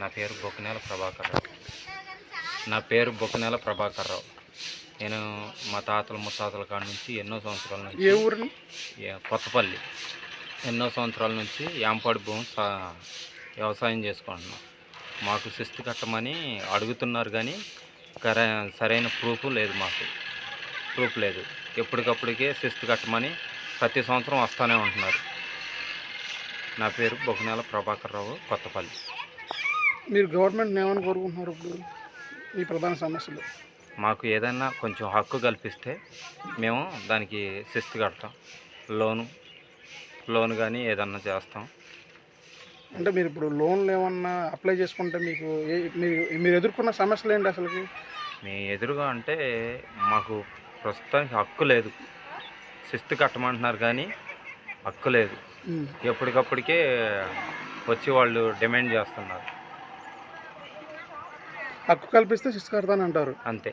నా పేరు బొక్కనేల ప్రభాకర్ రావు. నేను మా తాతల ముత్తాతల కాడ నుంచి ఎన్నో సంవత్సరాల నుంచి ఏ ఊరిని? కొత్తపల్లి ఎన్నో సంవత్సరాల నుంచి యాంపాడి భూమి వ్యవసాయం చేసుకుంటున్నాం. మాకు శిస్తు కట్టమని అడుగుతున్నారు కానీ సరైన ప్రూఫ్ లేదు. ఎప్పటికప్పటికే శిస్తు కట్టమని ప్రతి సంవత్సరం వస్తూనే ఉంటున్నారు. నా పేరు బొక్కనేల ప్రభాకర్ రావు, కొత్తపల్లి. మీరు గవర్నమెంట్ ఏమని కోరుకుంటున్నారు ఇప్పుడు ఈ ప్రధాన సమస్యలు? మాకు ఏదైనా కొంచెం హక్కు కల్పిస్తే మేము దానికి శిస్తు కడతాం. లోను కానీ ఏదన్నా చేస్తాం. అంటే మీరు ఇప్పుడు లోన్లు ఏమన్నా అప్లై చేసుకుంటే మీకు మీరు ఎదుర్కొన్న సమస్యలు ఏంటి అసలుకి? మీ ఎదురుగా అంటే మాకు ప్రస్తుతానికి హక్కు లేదు. శిస్తు కట్టమంటున్నారు కానీ హక్కు లేదు. ఎప్పటికప్పటికే వచ్చి వాళ్ళు డిమాండ్ చేస్తున్నారు. హక్కు కల్పిస్తే శిస్తు కడతానంటారు అంతే.